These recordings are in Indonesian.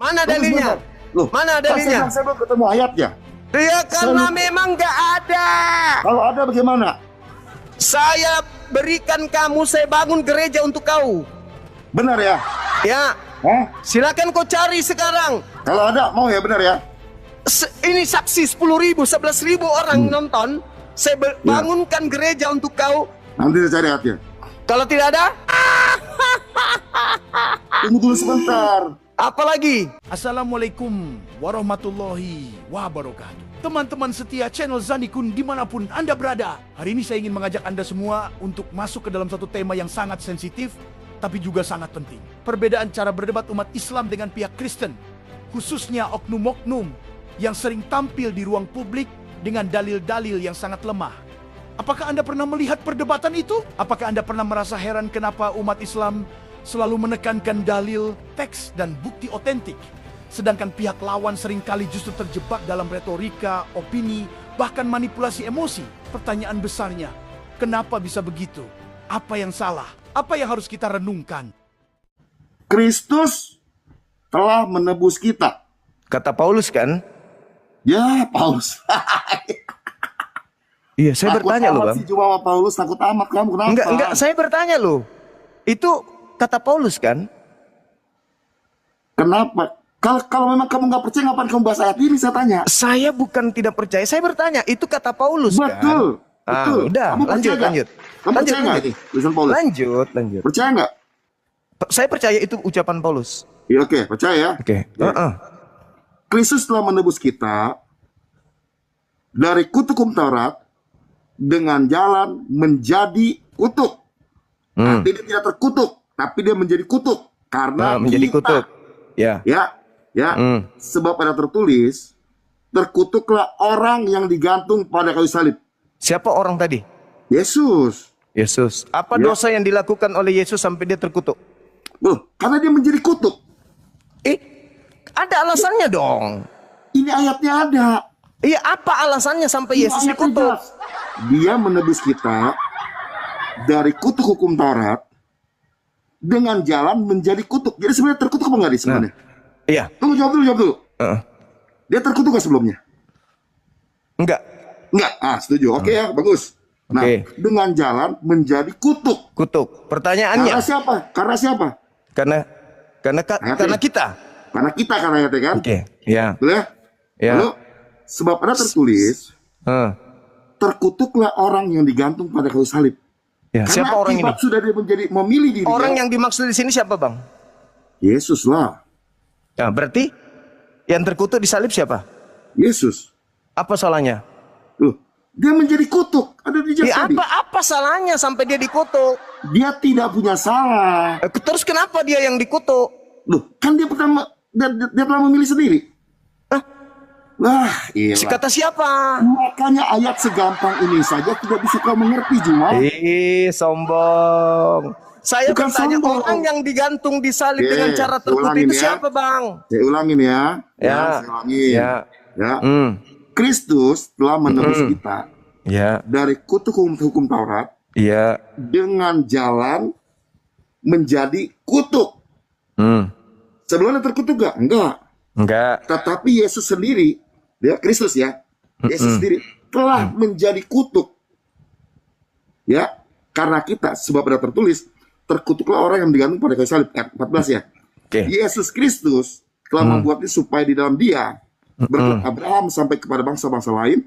Mana dalilnya? Loh, Mana dalilnya? Saya belum ketemu ayatnya. Ya karena memang nggak ada. Kalau ada bagaimana? Saya berikan kamu, saya bangun gereja untuk kau. Benar ya? Ya, Hah? silakan kau cari sekarang. Kalau ada mau ya, benar ya? Ini saksi 10.000, 11.000 orang nonton. Saya bangunkan gereja untuk kau. Nanti saya cari ayatnya. Kalau tidak ada, Tunggu dulu sebentar. apa lagi? Assalamualaikum warahmatullahi wabarakatuh. Teman-teman setia channel Zanikun dimanapun Anda berada. Hari ini saya ingin mengajak Anda semua untuk masuk ke dalam satu tema yang sangat sensitif, tapi juga sangat penting. Perbedaan cara berdebat umat Islam dengan pihak Kristen, khususnya oknum-oknum yang sering tampil di ruang publik dengan dalil-dalil yang sangat lemah. Apakah Anda pernah melihat perdebatan itu? Apakah Anda pernah merasa heran kenapa umat Islam selalu menekankan dalil, teks, dan bukti otentik, sedangkan pihak lawan seringkali justru terjebak dalam retorika, opini, bahkan manipulasi emosi? Pertanyaan besarnya, kenapa bisa begitu? Apa yang salah? Apa yang harus kita renungkan? Kristus telah menebus kita. Kata Paulus kan? Ya, Paulus. Iya, saya bertanya loh, Bang. Si cuma sama Paulus takut amat kamu kenapa? Enggak, saya bertanya loh. Itu kata Paulus kan? Kenapa? Kalau memang kamu nggak percaya, ngapain kamu bahas ayat ini? Saya tanya. Saya bukan tidak percaya, saya bertanya. Itu kata Paulus kan? Betul. Betul. Udah, Kamu lanjut. percaya nggak? Kamu percaya nggak ini? Tulisan Paulus. Lanjut. Percaya nggak? Saya percaya itu ucapan Paulus. Ya, oke, percaya ya. Oke. Ya. Kristus telah menebus kita dari kutuk hukum Taurat dengan jalan menjadi kutuk. Artinya dia tidak terkutuk, tapi dia menjadi kutuk karena Menjadi kita. kutuk. Ya. Ya. Sebab ada tertulis, terkutuklah orang yang digantung pada kayu salib. Siapa orang tadi? Yesus. Yesus. Apa Ya. dosa yang dilakukan oleh Yesus sampai dia terkutuk? Loh, karena dia menjadi kutuk. Ada alasannya dong. Ini ayatnya ada. Iya, apa alasannya sampai Yesus Ayatnya dikutuk? jelas. Dia menebus kita dari kutuk hukum Taurat dengan jalan menjadi kutuk. Jadi sebenarnya terkutuk apa enggak dia sebenarnya? Iya. Tunggu, jawab dulu. Dia terkutuk nggak sebelumnya? Enggak. Enggak. Setuju. Oke ya, bagus. Nah, dengan jalan menjadi kutuk. Kutuk. Pertanyaannya. Karena siapa? Karena kita. Karena kita kan ayatnya kan? Oke. Ya. Betul ya? Ya. Lalu, sebab ada tertulis, terkutuklah orang yang digantung pada kayu salib. Ya. Karena Siapa orang ini? sudah dia menjadi memilih diri. Orang yang dimaksud di sini siapa, Bang? Yesus lah. Ya, berarti yang terkutuk di salib siapa? Yesus. Apa salahnya? Loh, dia menjadi kutuk. Ada di tadi. Apa salahnya sampai dia dikutuk? Dia tidak punya salah. Terus kenapa dia yang dikutuk? Loh, kan dia telah memilih sendiri. Wah, iya. Kata siapa? Makanya ayat segampang ini saja tidak bisa kau mengerti, Jumal. Sombong. Saya Bukan bertanya, sombong. orang yang digantung di salib dengan cara terkutuk itu siapa, Bang? Saya ulangin ya. Ya. Saya ulangin. Ya. Kristus telah menebus kita Ya. dari kutuk hukum Taurat Iya. dengan jalan menjadi kutuk. Sebelumnya terkutuk gak? Enggak. Tetapi Yesus sendiri, ya Kristus ya, Yesus sendiri telah menjadi kutuk. Ya, karena kita, sebab ada tertulis, terkutuklah orang yang digantung pada kayu salib. Ayat 14 ya. Yesus Kristus telah membuatnya supaya di dalam dia berkat Abraham sampai kepada bangsa-bangsa lain,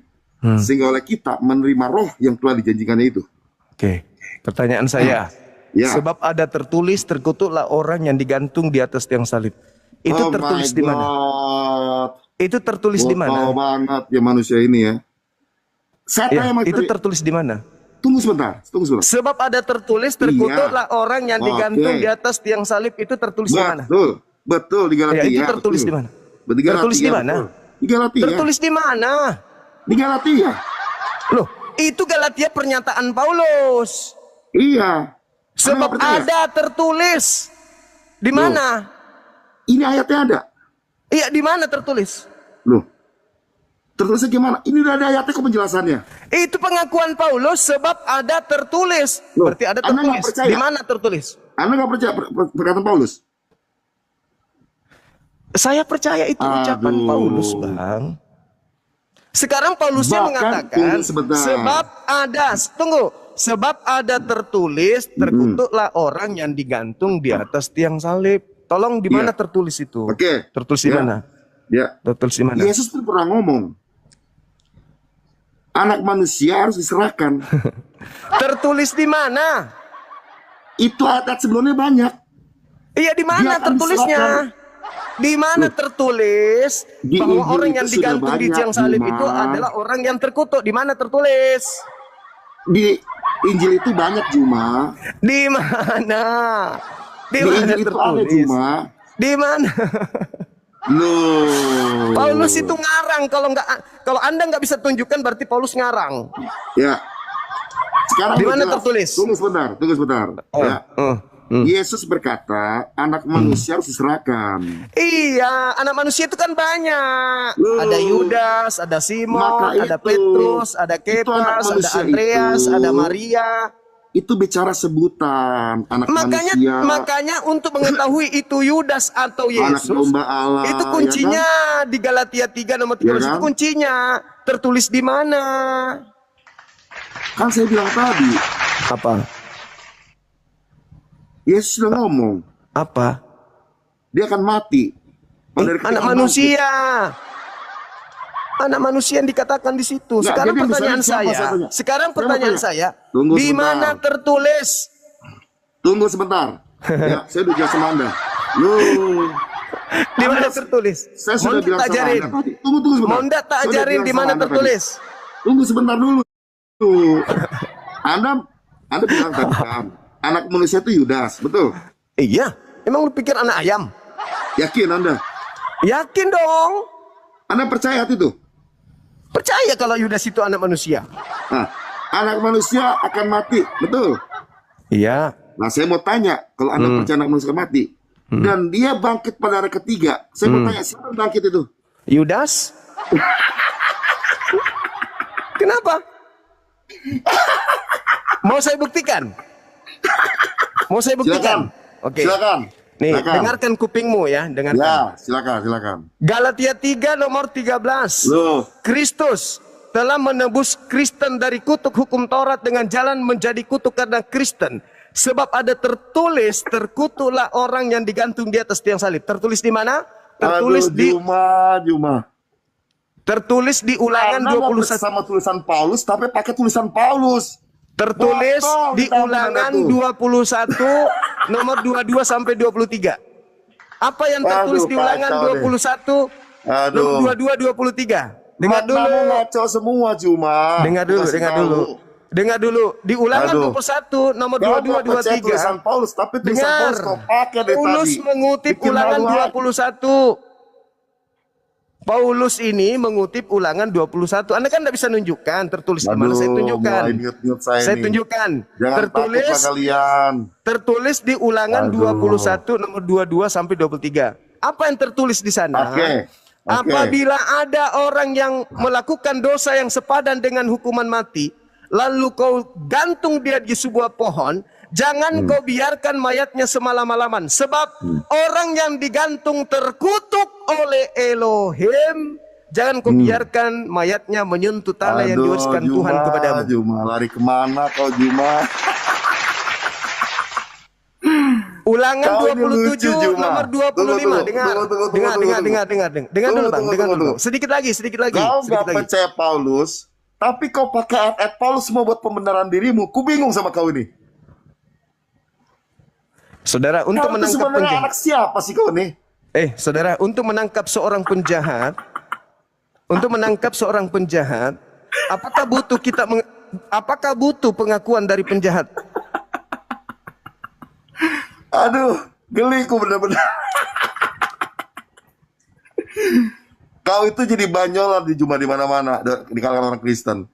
sehingga oleh kita menerima roh yang telah dijanjikannya itu. Pertanyaan saya. Ya. Sebab ada tertulis, terkutuklah orang yang digantung di atas tiang salib. Itu tertulis di mana? Itu tertulis di mana? Bodoh banget ya manusia ini ya. Saya tanya Itu tertulis di mana? Tunggu sebentar. Sebab ada tertulis, terkutuklah orang yang digantung di atas tiang salib. Itu tertulis di mana? Betul di Galatia. Itu tertulis di mana? Tertulis di mana? Di Galatia. Tertulis di mana? Di Galatia. Loh, itu Galatia pernyataan Paulus. Iya. Sebab ada tertulis. Di mana? Ini ayatnya ada. Iya, di mana tertulis? Loh. Tertulisnya gimana? Ini udah ada ayatnya kok penjelasannya. Itu pengakuan Paulus sebab ada tertulis. Loh, berarti ada Anda nggak tertulis. percaya? Di mana tertulis? Anda nggak percaya perkataan Paulus? Saya percaya itu ucapan Aduh. Paulus, Bang. Sekarang Paulusnya Bahkan, mengatakan, tunggu sebentar. sebab ada tertulis, terkutuklah orang yang digantung di atas tiang salib. Tolong di mana Iya. tertulis itu? Oke. Tertulis di Ya. mana? Ya. Tertulis di mana? Yesus pun pernah ngomong, anak manusia harus diserahkan. Tertulis di mana? Itu ayat sebelumnya banyak. Iya, di Dia mana akan tertulisnya? diserahkan. Di mana tertulis Di bahwa Injil orang itu yang sudah digantung di banyak, tiang salib Juma. itu adalah orang yang terkutuk? Di mana tertulis? Di Injil itu banyak, Juma. Di mana? Di Di mana Injil itu ada, tertulis? Juma. Di mana? Loh. Paulus itu ngarang. Kalau Anda nggak bisa tunjukkan berarti Paulus ngarang. Ya. Sekarang Di mana jelas. tertulis? Tunggu sebentar. Ya. Yesus berkata, anak manusia harus diserahkan. Iya, anak manusia itu kan banyak. Loh. Ada Yudas, ada Simon, Maka ada itu. Petrus, ada Itu anak Kepas, ada manusia Andreas, itu. ada Maria. Itu bicara sebutan anak manusia. Makanya untuk mengetahui itu Yudas atau Anak Yesus, domba Allah. itu kuncinya di Galatia 3 nomor 13 Ya kan? itu kuncinya. Tertulis di mana? Kan saya bilang tadi, Apa? Yesus sudah ngomong, Apa? dia akan mati. Oh, dari Anak ketika manusia. Anak manusia yang dikatakan di situ. Nggak, Sekarang jadi pertanyaan misalnya siapa saya. satunya? Sekarang Saya mau pertanyaan tanya. saya. Tunggu Di sebentar. mana tertulis? Tunggu sebentar. Ya, saya udah jelasin sama Anda. Loh, Di mana tertulis? saya sudah Mau bilang tak sama ajarin? Anda tadi. Tunggu sebentar. Mau ndak tak Saya udah ajarin bilang di sama mana Anda tertulis? tadi. Tunggu sebentar dulu. Tuh. Anda bilang tadi kan, anak manusia itu Yudas, betul? Iya. Emang lu pikir anak ayam? Yakin Anda? Yakin dong. Anda percaya itu? Percaya kalau Yudas itu anak manusia. Nah, anak manusia akan mati, betul? Iya. Nah, saya mau tanya, kalau Anda percaya anak manusia mati, dan dia bangkit pada hari ketiga, saya mau tanya, siapa yang bangkit itu? Yudas? Kenapa? Mau saya buktikan? Mau saya buktikan? Silakan. Oke. Silakan. Nih, Silakan. dengarkan kupingmu ya, dengarkan. Ya, silakan. Galatia 3 nomor 13. Loh, Kristus telah menebus Kristen dari kutuk hukum Taurat dengan jalan menjadi kutuk karena Kristen. Sebab ada tertulis, terkutuklah orang yang digantung di atas tiang salib. Tertulis di mana? Tertulis di Juma. tertulis di Ulangan Anda mau 21. sama tulisan Paulus, tapi pakai tulisan Paulus. Tertulis Botol di ditambah Ulangan Anda tuh. 21 nomor 22 sampai 23. Apa yang tertulis Aduh, di Ulangan kacau 21 Aduh. nomor 22 23? Dengar Matamu dulu. ngaco semua, Juma. Dengar dulu, Kasih dengar tahu. dulu. Dengar dulu. Di Ulangan Aduh. 21 nomor Kau nggak percaya 22 tulisan 23. Paulus, tapi tulisan Dengar. Paulus kau pakai dari Paulus tadi. mengutip Bikin Ulangan malu aja. 21. Paulus ini mengutip Ulangan 21. Anda kan tidak bisa nunjukkan tertulis di mana, saya tunjukkan. mulai niut-niut saya Saya nih. tunjukkan. Jangan Tertulis takutlah kalian. tertulis di Ulangan Aduh. 21 nomor 22 sampai 23. Apa yang tertulis di sana? Oke. Apabila ada orang yang melakukan dosa yang sepadan dengan hukuman mati, lalu kau gantung dia di sebuah pohon, jangan kau biarkan mayatnya semalam-malaman. Sebab orang yang digantung terkutuk oleh Elohim. Jangan kau biarkan mayatnya menyentuh tanah yang diwariskan Juma, Tuhan kepadamu. Juma, lari kemana kau Juma? Ulangan Kau ini 27 lucu, Juma. nomor 25. Tunggu, Dengar. tunggu, Dengar tunggu. dengar dulu Bang, Tunggu, dengar tunggu, dulu. tunggu. Sedikit lagi. Kau sedikit nggak lagi. percaya Paulus, tapi kau pakai ayat-ayat Paulus semua buat pembenaran dirimu. Ku bingung sama kau ini. Saudara, untuk Kau itu menangkap sebenarnya penjahat. anak siapa sih kau nih? Saudara, untuk menangkap seorang penjahat, apakah butuh pengakuan dari penjahat? Aduh, geli ku benar-benar. Kau itu jadi banyolan di Juma di mana-mana di kalangan orang Kristen.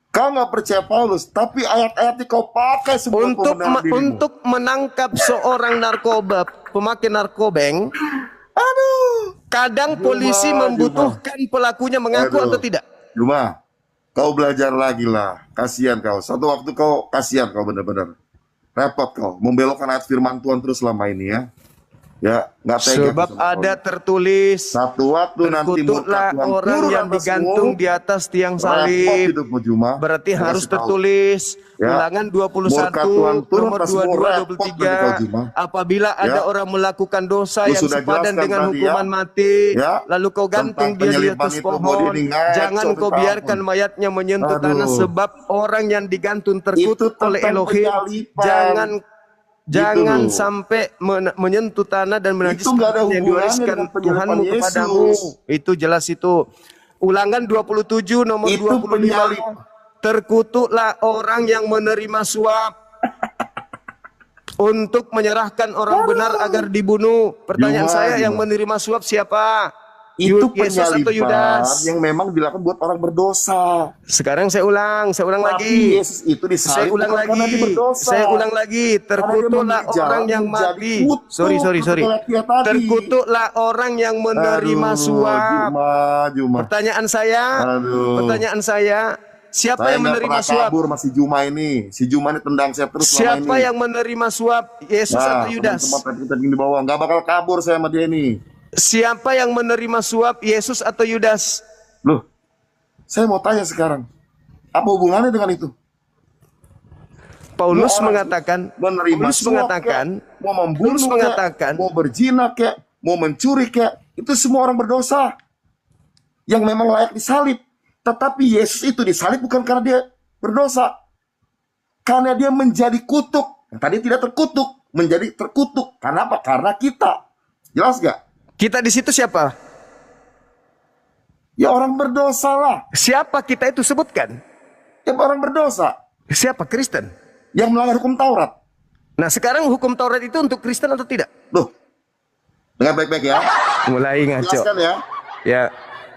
Kau nggak percaya Paulus, tapi ayat-ayat yang kau pakai semua pembenaran dirimu. Untuk menangkap seorang narkoba, pemakai narkobeng, Aduh, kadang Juma, polisi membutuhkan pelakunya mengaku Aduh. atau tidak. Juma, kau belajar lagi lah. Kasihan kau. Satu waktu kasihan kau benar-benar. Repot kau membelokkan ayat firman Tuhan terus selama ini ya. Ya, nggak tega. Sebab ada tertulis, satu waktu nanti murka terkutuklah Tuhan orang turun yang atasmu, digantung di atas tiang repot salib. hidupmu Juma. Berarti Saya harus kasih tahu. tertulis Ya. Ulangan Murka 21 Tuhan turun nomor atasmu, 22 repot nanti kau, 23. Juma. Apabila ada Ya. orang melakukan dosa Lu yang sudah sepadan jelaskan dengan tadi, hukuman ya. mati, Ya. lalu kau gantung Tentang dia di penyelipan atas itu, mau pohon, dia ngaco, jangan kau minta biarkan ampun. mayatnya menyentuh Aduh. tanah, sebab orang yang digantung Itu terkutuk oleh tentang Elohim. penyalipan. Jangan Gitu. sampai menyentuh tanah dan menajiskan nggak ada yang hubungannya diwariskan dengan penyalipan Tuhanmu Yesus. kepadamu. Itu jelas itu. Ulangan 27 nomor Itu 25. penyalip. Terkutuklah orang yang menerima suap untuk menyerahkan orang benar agar dibunuh. Pertanyaan Juma, saya, yang Juma. menerima suap siapa? Itu Yesus atau penyalipan Yudas? yang memang dilakukan buat orang berdosa. Sekarang saya ulang Tapi lagi. Yesus itu Saya disalib ulang bukan karena dia lagi. berdosa. Saya ulang lagi. Terkutuklah Karena dia orang yang menjadi mati. kutuk Sorry. ketika dia tadi. Terkutuklah orang yang menerima Aduh, suap. Juma. Pertanyaan saya, siapa Saya yang nggak menerima pernah suap? kabur masih Juma ini. Si Juma ini tendang saya terus selama Siapa ini. yang menerima suap? Yesus atau Yudas? Teman-teman kita di bawah nggak bakal kabur saya sama dia ini. Siapa yang menerima suap? Yesus atau Yudas? Loh, saya mau tanya sekarang, apa hubungannya dengan itu? Paulus Lu orang mengatakan, menerima suap kek, mau membunuh Paulus kek, mengatakan, mau berzina kek, mau mencuri kek, itu semua orang berdosa yang memang layak disalib. Tetapi Yesus itu disalib bukan karena dia berdosa, karena dia menjadi kutuk. Yang tadi tidak terkutuk, menjadi terkutuk. Karena apa? Karena kita. Jelas gak? kita di situ siapa? Ya orang berdosa lah. Siapa kita itu sebutkan? Ya orang berdosa Siapa? Kristen. yang melanggar hukum Taurat. Nah, sekarang hukum Taurat itu untuk Kristen atau tidak? Loh, dengar baik-baik ya. Mulai ngaco. Jelaskan ya. Ya.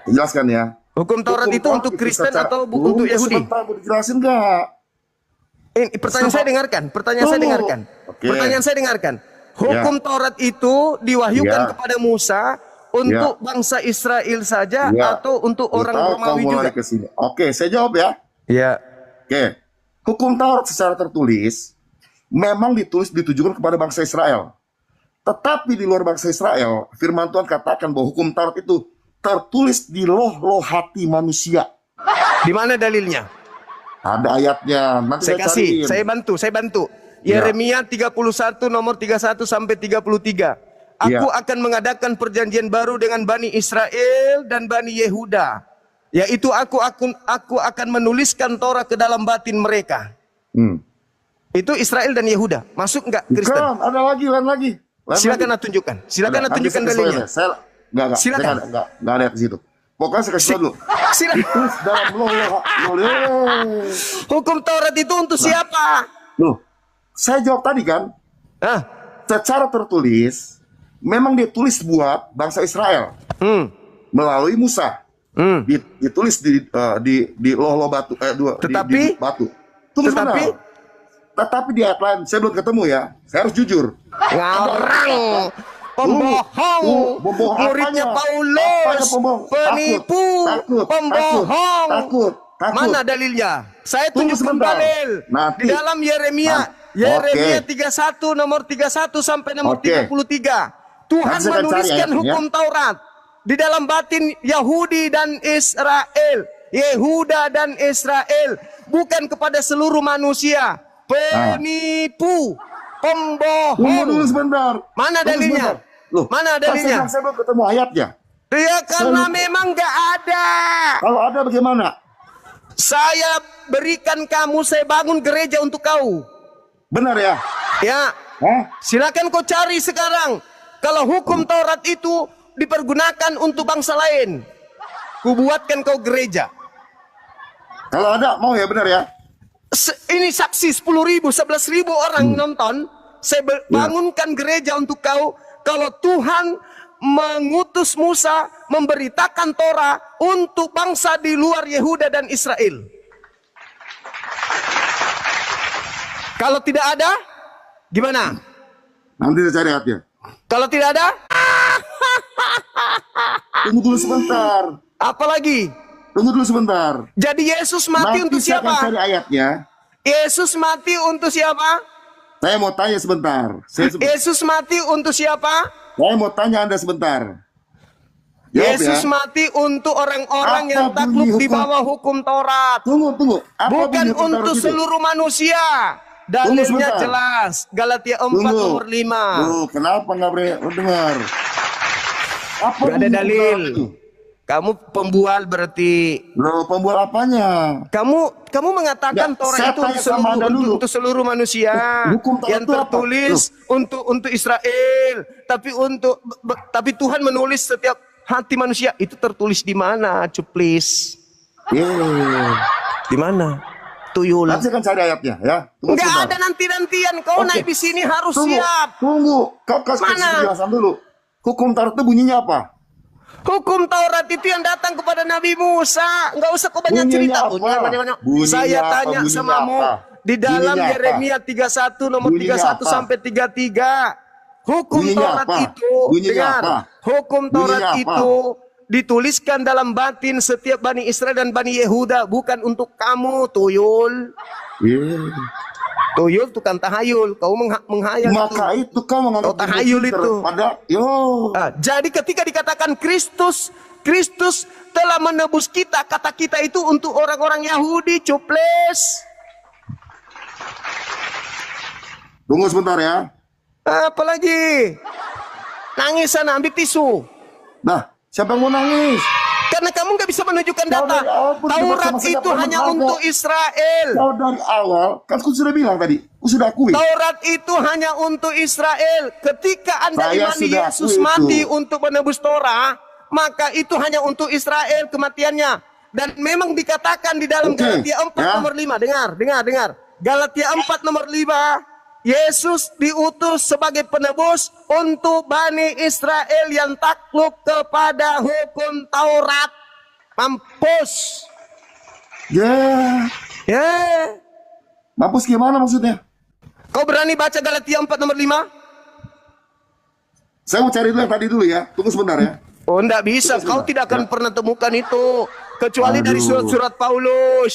Jelaskan ya. Hukum Taurat itu untuk Kristen atau untuk Yahudi? Sebentar, mau dijelasin nggak? Ini pertanyaan saya dengarkan. Pertanyaan saya Tuh. dengarkan. Oke. Pertanyaan saya dengarkan. Hukum Taurat itu diwahyukan Ya. kepada Musa untuk bangsa Israel saja Ya. atau untuk Lu orang tahu Romawi kamu juga? lari ke sini. Oke, saya jawab ya. Ya. Oke. Hukum Taurat secara tertulis memang ditujukan kepada bangsa Israel. Tetapi di luar bangsa Israel, firman Tuhan katakan bahwa hukum Taurat itu tertulis di loh hati manusia. Di mana dalilnya? Ada ayatnya. Nanti Saya kasih, cariin. saya bantu. Ya. Yeremia 31 nomor 31 sampai 33. Aku akan mengadakan perjanjian baru dengan Bani Israel dan Bani Yehuda. Yaitu aku akan menuliskan Torah ke dalam batin mereka. Itu Israel dan Yehuda. Masuk enggak Kristen? Bukan, ada lagi, lain lagi. Silakan Anda tunjukkan. Silakan Anda tunjukkan dalilnya. Enggak, Silakan. enggak ada ke situ. Pokoknya saya kasih tahu dulu. Silakan. Terus dalam Hukum Taurat itu untuk siapa? Loh, saya jawab tadi kan, Ah, secara tertulis memang ditulis buat bangsa Israel melalui Musa. Ditulis di loh batu Tetapi- di batu. Tunggu tetapi- sebentar. Tetapi di ayat lain saya belum ketemu ya. Saya harus jujur. ngarang, pembohong, Pembohong muridnya apanya? Paulus, Apanya pembohong? penipu, pembohong. Takut. Mana dalilnya? Saya Tunggu tunjukkan sebentar. dalil Nanti. di dalam Yeremia. Yeremia 31 nomor 31 sampai nomor Oke. 33. Tuhan Nanti saya akan cari menuliskan ayatnya, hukum Taurat di dalam batin Yahudi dan Israel. Yehuda dan Israel, bukan kepada seluruh manusia. Penipu, Tunggu pembohong. dulu sebentar. Mana Tunggu dalilnya? sebentar. Loh, Mana kan dalilnya? saya belum ketemu ayatnya. Ya karena memang gak ada. Kalau ada bagaimana? Saya berikan kamu, saya bangun gereja untuk kau. Benar ya? Ya, Hah? silakan kau cari sekarang. Kalau hukum Taurat itu dipergunakan untuk bangsa lain, kubuatkan kau gereja. Kalau ada mau ya, benar ya? Ini saksi 10.000, 11.000 orang nonton. Saya bangunkan gereja untuk kau. Kalau Tuhan mengutus Musa memberitakan Torah untuk bangsa di luar Yehuda dan Israel. Kalau tidak ada, gimana? Nanti saya cari ayatnya. Kalau tidak ada, Tunggu dulu sebentar. apa lagi? Tunggu dulu sebentar. Jadi Yesus mati Nanti untuk saya akan siapa? cari ayatnya. Yesus mati untuk siapa? Saya mau tanya sebentar. Yesus mati untuk siapa? Saya mau tanya Anda sebentar. Jawab Yesus ya. mati untuk orang-orang Apa yang takluk bunyi di hukum? bawah hukum Taurat. Tunggu. Apa Bukan bunyi hukum untuk Taurat itu? seluruh manusia. Dalilnya sebentar. jelas. Galatia 4 Tunggu. nomor 5. Kenapa nggak boleh dengar? Apa Gak ada bunyi hukum dalil. Taurat itu? Kamu pembual berarti. Loh, pembual apanya? Kamu mengatakan Ya, Taurat saya itu tanya sama Anda dulu. untuk seluruh manusia. Hukum Taurat Yang itu apa? tertulis untuk Israel. Tapi Tuhan menulis setiap hati manusia. Itu tertulis di mana? Cuplis. Di mana? Tuyul. Nanti saya akan cari ayatnya ya. Tunggu Enggak sebentar. ada nanti-nantian. Kau Oke. naik di sini harus Tunggu. siap. Tunggu. Kau kasih Mana? penjelasan dulu. Hukum Taurat itu bunyinya apa? Hukum Taurat itu yang datang kepada Nabi Musa. Enggak usah kau banyak Bunyinya cerita. apa? Bunyinya Saya apa? tanya Bunyinya samamu apa? di dalam Bunyinya apa? Yeremia 31 nomor Bunyinya 31 apa? sampai 33. Hukum Bunyinya Taurat apa? itu, Bunyinya dengar. apa? Hukum Taurat Bunyinya apa? itu dituliskan dalam batin setiap Bani Israel dan Bani Yehuda, bukan untuk kamu, tuyul. Tuyul tukang tahayul, kau menghayal Maka itu. itu kau menganggap Oh, tahayul itu. Pada Jadi ketika dikatakan Kristus telah menebus kita, kata kita itu untuk orang-orang Yahudi, cuples. tunggu sebentar ya. Apalagi nangis sana, ambil tisu. Nah, siapa yang mau nangis? Karena kamu nggak bisa menunjukkan Kau data. dari awal pun debat Taurat sama saya itu pernah hanya mengaku. untuk Israel. Kau dari awal, kan aku sudah bilang tadi, aku sudah akui. Taurat itu hanya untuk Israel. Ketika Anda Saya imani sudah Yesus akui mati itu. untuk menebus Torah, maka itu hanya untuk Israel kematiannya. Dan memang dikatakan di dalam Oke, Galatia 4 ya. nomor 5. Dengar. Galatia 4 nomor 5. Yesus diutus sebagai penebus untuk Bani Israel yang takluk kepada hukum Taurat. Mampus. Ya, mampus gimana maksudnya? Kau berani baca Galatia 4 nomor 5? Saya mau cari dulu yang tadi dulu ya. Tunggu sebentar ya. Oh, enggak bisa. Tunggu Kau sebentar. tidak akan pernah temukan itu. Kecuali dari Aduh. surat-surat Paulus.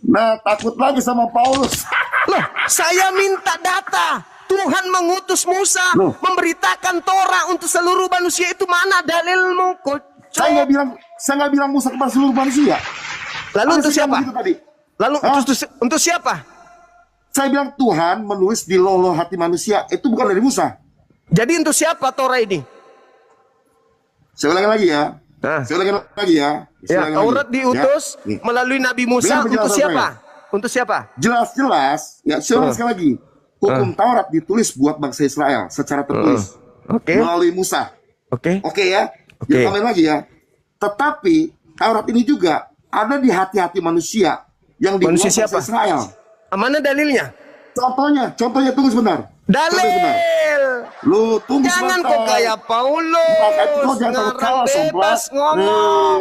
Nah, takut lagi sama Paulus. Loh, saya minta data. Tuhan mengutus Musa Loh. memberitakan Torah untuk seluruh manusia. Itu mana dalilmu? Saya nggak bilang Musa kepada seluruh manusia. Lalu Ada untuk sih siapa? kamu gitu tadi. Lalu Hah? untuk siapa? Saya bilang Tuhan menulis di loloh hati manusia. Itu bukan dari Musa. Jadi untuk siapa Torah ini? Saya ulangi lagi ya. Nah. Saya ulangi lagi ya. Saya Ya, ulangi Taurat lagi. diutus Ya. Nih. melalui Nabi Musa Dengan untuk penjelasan siapa? saya. Untuk siapa? Jelas-jelas. Ya, saya ulangi sekali lagi. Hukum Taurat ditulis buat bangsa Israel secara tertulis. Oke. Melalui Musa. Oke. Oke ya. Oke. Ya, tambahin lagi ya. Tetapi Taurat ini juga ada di hati-hati manusia yang dibuat Manusia bangsa siapa? Israel. Mana dalilnya? Contohnya tunggu sebentar. Tunggu sebentar. Dalil. Lu tunggu Jangan sebentar. kok kayak Paulus. Maka itu kau jangan takut Ngarang kalah, bebas somblas. ngomong.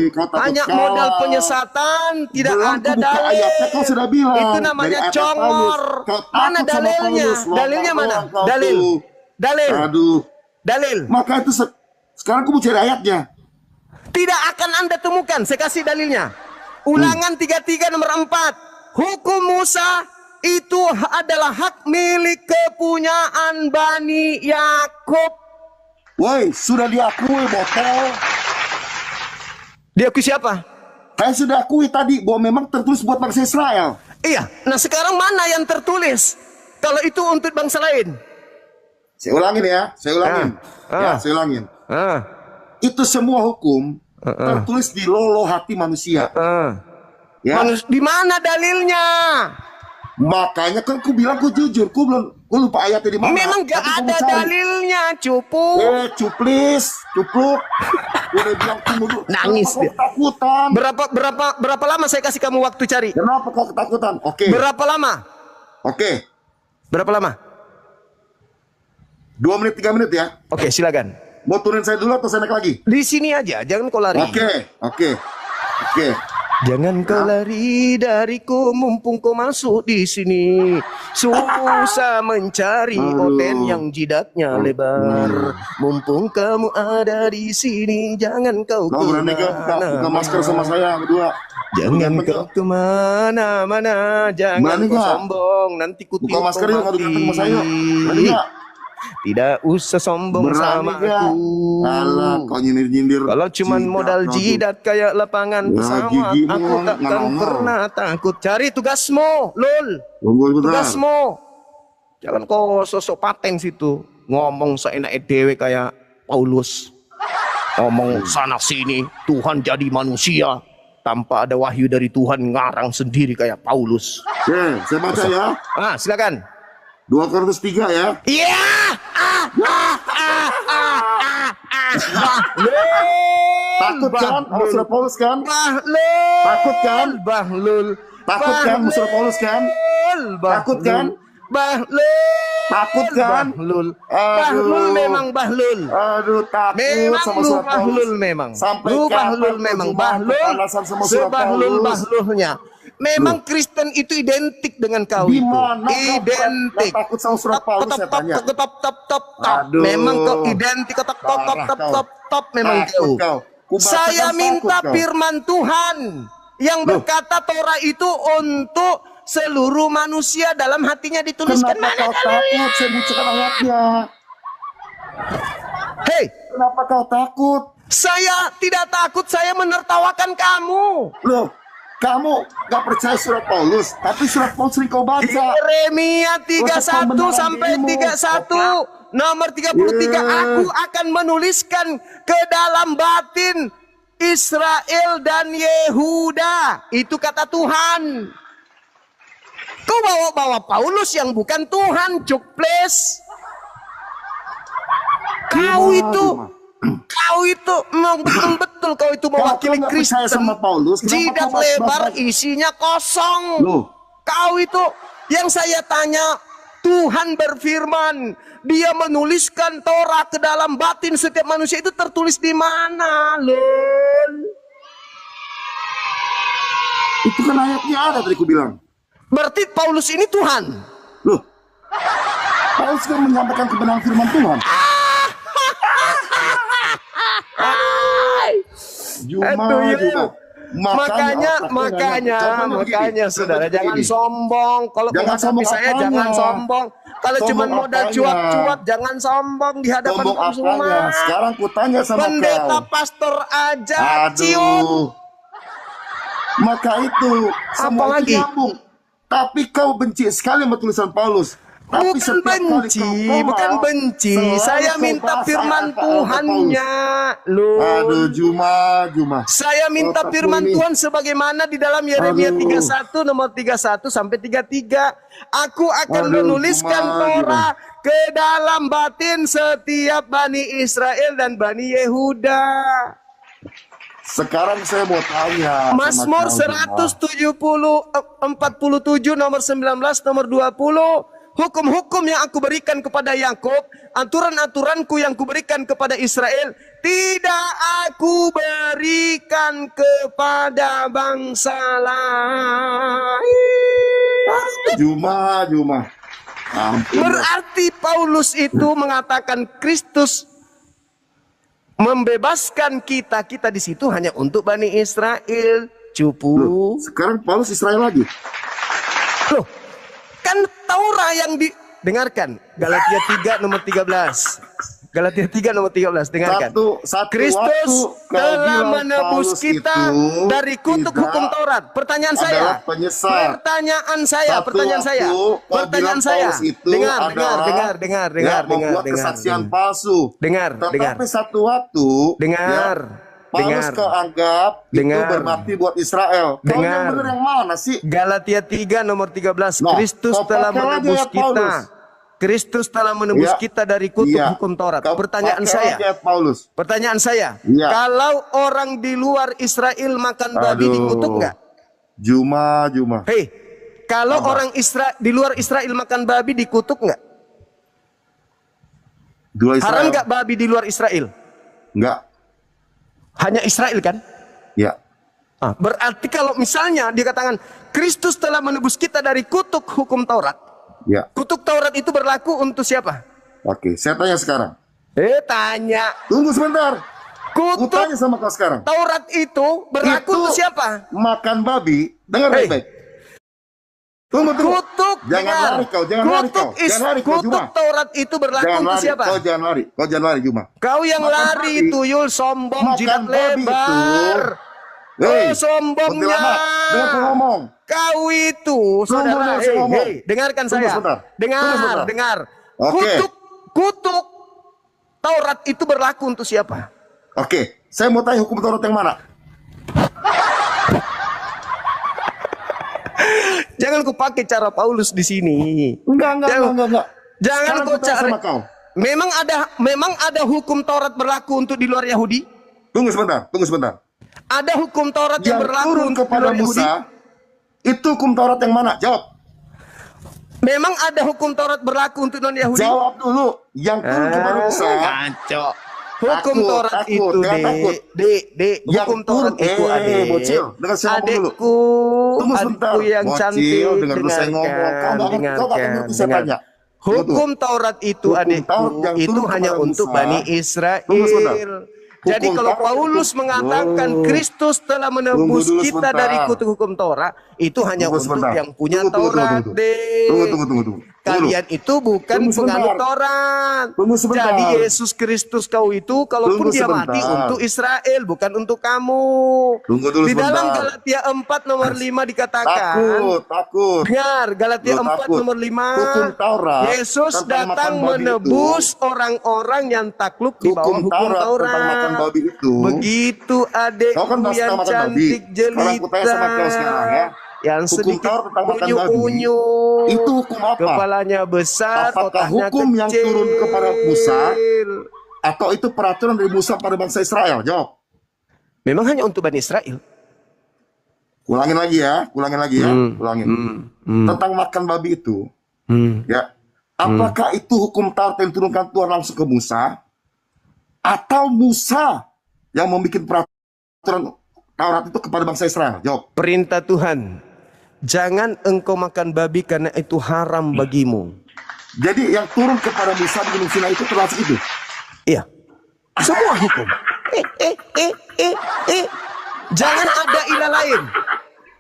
Kau takut Hanya kalah. modal penyesatan, tidak Belum ada ku buka dalil. ayatnya, kau sudah bilang. Itu Dari namanya ayat congor. Paulus. Kau takut Mana sama dalilnya? Paulus. Lompat Dalilnya mana? doang kau Dalil. tuh. Dalil. Aduh. Dalil. Maka itu sekarang aku mau cari ayatnya. Tidak akan Anda temukan. Saya kasih dalilnya. Ulangan 33 nomor 4. Hukum Musa itu adalah hak milik kepunyaan Bani Yakub. Woi, sudah diakui botol. Diakui siapa? Saya sudah akui tadi bahwa memang tertulis buat bangsa Israel. Iya. Nah sekarang mana yang tertulis? Kalau itu untuk bangsa lain. Saya ulangin ya, saya ulangin. Ah. Ya, saya ulangin. Ah. Itu semua hukum tertulis di loloh hati manusia. Ya. Di mana dalilnya? Makanya kan ku bilang ku jujur, ku lupa ayatnya di mana. Memang gak Tapi ku ada mau cari. dalilnya, cupu. Cuplis, cupluk. Udah bilang tunggu dulu. Nangis dia. Kenapa kau ketakutan? Berapa lama saya kasih kamu waktu cari? Kenapa kau ketakutan? Oke. Berapa lama? Oke. Berapa lama? 2 menit, 3 menit ya. Oke, silakan. Mau turunin saya dulu atau saya naik lagi? Di sini aja, jangan kau lari. Oke. Jangan kau lari dariku, mumpung kau masuk di sini. Susah mencari oten yang jidatnya lebar. Mumpung kamu ada di sini, jangan kau Kau berani gak buka masker sama saya berdua? Jangan kau kemana-mana, jangan Berani kau nggak? sombong, nanti ku Buka masker yuk, ngadu ganteng sama saya yuk. Berani mati. gak? Tidak usah sombong Berani sama gak? aku. Alah, kau nyindir-nyindir. Kalau cuman Jidat modal kau tuh. jidat kayak lapangan Ya, pesawat, gigimu aku takkan nggak mau. pernah takut. Cari tugasmu, Lul. Tunggu sebentar. Tugasmu. Jangan kau sosok paten situ. Ngomong seenak dewe kayak Paulus. Ngomong sana sini, Tuhan jadi manusia. Tanpa ada wahyu dari Tuhan, ngarang sendiri kayak Paulus. Oke, saya baca ya. Silakan. 2 Korintus 3 ya. Iya. Takut kan? Musuh Paulus kan? Bahlul. Takut kan? Bahlul. Takut kan? Musuh Paulus kan? Takut kan? Bahlul. Takut kan? Bahlul. Aduh. Bahlul memang Bahlul. Aduh, takut Memang sama lu surat Paulus. Bahlul memang. Sampai Lu kapan Bahlul kau memang. cuma Bahlul. kepanasan sama surat Sebahlul Paulus? Bahlulnya. Memang Kristen itu identik dengan kau Di itu. mana kau Identik. nggak takut sama surat Paulus, saya tanya? Top. Aduh. Memang kau identik Parah kau. top memang Takut kau. kau. Kubacakan Saya minta takut kau. firman Tuhan yang berkata Torah itu untuk seluruh manusia, dalam hatinya dituliskan. Kenapa kau takut? Saya bacakan ayatnya. Hei, Kenapa kau takut? saya tidak takut, saya menertawakan kamu. Loh, kamu gak percaya surat Paulus, tapi surat Paulus sering kau baca. Yeremia 31 pembenaran sampai dirimu. 31. Nomor 33, aku akan menuliskan ke dalam batin Israel dan Yehuda. Itu kata Tuhan. Kau bawa-bawa Paulus yang bukan Tuhan, cukples. Kau itu memang betul-betul kau itu mewakili nggak percaya Kristen. sama Paulus, kenapa Jidat kau lebar, bahas-bahas? isinya kosong. Loh. Kau itu yang saya tanya, Tuhan berfirman, Dia menuliskan Torah ke dalam batin setiap manusia, itu tertulis di mana, Lul? Itu kan ayatnya ada tadi ku bilang. Berarti Paulus ini Tuhan. Loh, Paulus kan menyampaikan kebenaran firman Tuhan. Aduh, Juga. Makanya saudara jangan sombong. Kalau Jangan menghadapi sombong saya apanya? jangan sombong. Kalau Sombong cuma modal apanya? cuap-cuap jangan sombong di hadapan Sombong kaum semua. apanya? Sekarang ku tanya sama Pendeta kau. pastor aja cium. Aduh. Maka itu semua Apa itu lagi? nyambung. Tapi kau benci sekali sama tulisan Paulus. Tapi Bukan setiap kali benci, kau ngomong, bukan benci. selalu Saya kau minta bahas firman ayat-ayat Tuhannya, Paulus. Aduh, Lul. Juma. Saya minta Otakmu firman ini. Tuhan sebagaimana di dalam Yeremia Aduh. 31 nomor 31 sampai 33. Aku akan Aduh, menuliskan Juma. Torah ke dalam batin setiap Bani Israel dan Bani Yehuda. Sekarang saya mau tanya. Mazmur sama kau, Juma. 47 nomor 19 nomor 20. Hukum-hukum yang aku berikan kepada Yakub, aturan-aturanku yang kuberikan kepada Israel, tidak aku berikan kepada bangsa lain. Juma. Ampun. Berarti Paulus itu mengatakan Kristus membebaskan kita di situ hanya untuk Bani Israel. Cupu. Loh, sekarang Paulus Israel lagi. Loh, kan Taurat yang didengarkan. Galatia 3 nomor 13. Galatia 3 nomor 13, dengarkan. Satu Kristus waktu kau telah bilang menebus Paulus kita itu dari kutuk tidak hukum Taurat. Pertanyaan adalah saya. penyesat. Pertanyaan saya. Satu Pertanyaan waktu saya. kau Pertanyaan bilang saya. Paulus itu Dengar, adalah dengar. membuat kesaksian palsu. Dengar. Tetapi satu waktu Dengar. Paulus kau anggap Dengar. itu berbakti buat Israel. Kau Dengar. yang benar yang mana sih? Galatia 3 nomor 13. Nah, Kristus kau telah pakai lagi menebus ayat kita. Paulus. Kristus telah menebus Ya. kita dari kutuk Iya. hukum Taurat. Kau Pertanyaan pakai saya. lagi ayat Paulus. Pertanyaan saya. Iya. Kalau orang di luar Israel makan babi Aduh. dikutuk nggak? Juma. Hei, kalau orang di luar Israel makan babi dikutuk nggak? Dua Israel. Haram nggak babi di luar Israel? Enggak. Hanya Israel kan? Ya. Berarti kalau misalnya dikatakan Kristus telah menebus kita dari kutuk hukum Taurat. Ya. Kutuk Taurat itu berlaku untuk siapa? Oke, saya tanya sekarang. Tanya. Tunggu sebentar. Ku Kutuk tanya sama kau sekarang. Taurat itu berlaku Itu untuk siapa? makan babi. Dengar Hei. baik-baik. Tunggu. Kutuk, Jangan dengar. lari kau, jangan lari kau. Jangan lari kau, Kutuk Juma. Taurat itu berlaku Jangan untuk lari, siapa? kau jangan lari, Juma. Kau yang Makan lari babi. tuyul, sombong, Makan jidat babi itu. lebar. Hei, Sombongnya. kuntilanak, dengar aku ngomong. Kau itu, Tunggu saudara. dulu, saya ngomong. Dengarkan Tunggu saya. sebentar. Tunggu sebentar. Dengar. Oke. Kutuk Taurat itu berlaku untuk siapa? Oke, saya mau tanya hukum Taurat yang mana? Jangan kau pakai cara Paulus di sini. Enggak. Jangan Sekarang kau aku tanya cari. sama kau. Memang ada hukum Taurat berlaku untuk di luar Yahudi? Tunggu sebentar. Ada hukum Taurat yang Yang berlaku turun untuk di kepada luar Yahudi? Musa, itu hukum Taurat yang mana? Jawab. Memang ada hukum Taurat berlaku untuk non Yahudi? Jawab dulu. Yang turun kepada Musa. Ngaco. Hukum Takut, Taurat takut, itu, jangan takut. Dek. Yang Hukum Taurat turun- itu, adek. bocil, dengar saya ngomong dulu. Tunggu sebentar. Adikku yang Bocil, cantik. dengar dulu saya ngomong. Kau nggak ngerti saya tanya. Hukum Taurat itu, Hukum adikku, Taurat yang itu turun hanya kepada untuk Musa. Bani Israel. Tunggu sebentar. Jadi Hukum kalau Taurat Paulus itu- mengatakan Oh. Kristus telah menebus Tunggu dulu kita sebentar. dari kutuk hukum Taurat, itu hanya Tunggu untuk sebentar. yang punya Tunggu. Taurat, dek. Tunggu. Kalian itu bukan Tunggu sebentar. penganut Taurat. Tunggu sebentar. Jadi Yesus Kristus kau itu, kalaupun Tunggu dia sebentar. mati untuk Israel, bukan untuk kamu. Tunggu dulu Di dalam sebentar. Galatia 4 nomor 5 dikatakan. Takut. Dengar, Galatia Lu 4 takut. nomor 5. Hukum Taurat Yesus tentang datang makan babi menebus orang-orang yang takluk di bawah Hukum hukum Taurat Taurat. tentang makan babi itu. Begitu adekku Kau kan bahas yang tentang makan babi. cantik Sekarang aku tanya sama kau sekarang, ya. Yang Hukum sedikit Taurat tentang makan babi, unyu-unyu. itu hukum apa? Kepalanya besar, Apakah otaknya hukum yang kecil. turun kepada Musa? Atau itu peraturan dari Musa pada bangsa Israel? Jawab. Memang hanya untuk Bani Israel. Ulangin lagi ya. Ulangin. Tentang makan babi itu, ya. Apakah itu hukum Taurat yang turunkan Tuhan langsung ke Musa? Atau Musa yang membuat peraturan Taurat itu kepada bangsa Israel? Jawab. Perintah Tuhan, jangan engkau makan babi karena itu haram bagimu. Jadi yang turun kepada Musa di Gunung Sinai itu termasuk itu. Iya. Semua hukum. Jangan ada ilah lain.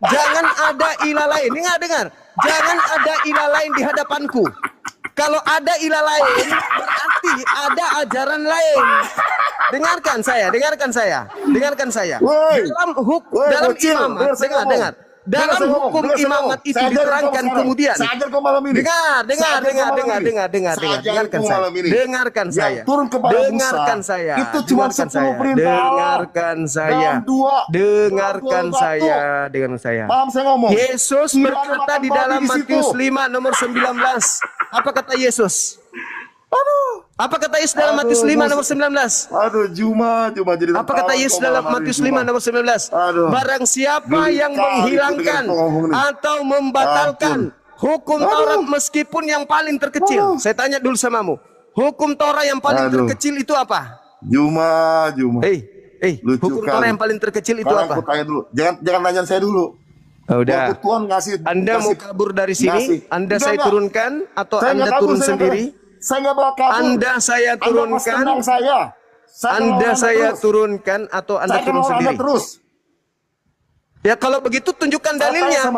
Jangan ada ilah lain. Dengar. Jangan ada ilah lain di hadapanku. Kalau ada ilah lain, berarti ada ajaran lain. Dengarkan saya. Woi. Dalam bocil, imamat, dengar. Dalam hukum imamat itu diterangkan kemudian. Saya ajar kau malam ini. Dengarkan saya. Dengarkan saya. Yang turun kepada Dengarkan Musa, saya. itu cuma 10 perintah Allah. Dengarkan saya. Dengarkan saya. Paham saya ngomong? Yesus Tidak ada berkata makan di babi dalam di situ. Matius 5 nomor 19. Apa kata Yesus? Apa kata Yesus dalam Matius 5 nomor 19? Aduh, Juma jadi Apa kata tertawa Yesus kau dalam malam hari, Matius Juma. 5 nomor 19? Aduh. Barang siapa Geli yang kali menghilangkan itu dengan kau ngomong nih. atau membatalkan hukum Aduh. Taurat meskipun yang paling terkecil. Aduh. Saya tanya dulu samamu. Hukum Taurat yang paling Aduh. terkecil itu apa? Juma. Lucu Hukum kali. Taurat yang paling terkecil itu Sekarang apa? aku tanya dulu. Jangan tanya saya dulu. Udah. Waktu Tuhan ngasih. Anda mau kabur dari sini? ngasih. Anda Enggak, saya enggak. turunkan atau Saya Anda nggak kabur, turun saya sendiri? Saya nggak bakal kabur. Anda saya Anda turunkan. pasti tendang saya. Anda saya terus. turunkan atau Anda Saya turun mau Anda sendiri? terus. Ya kalau begitu tunjukkan Saya tanya dalilnya. sama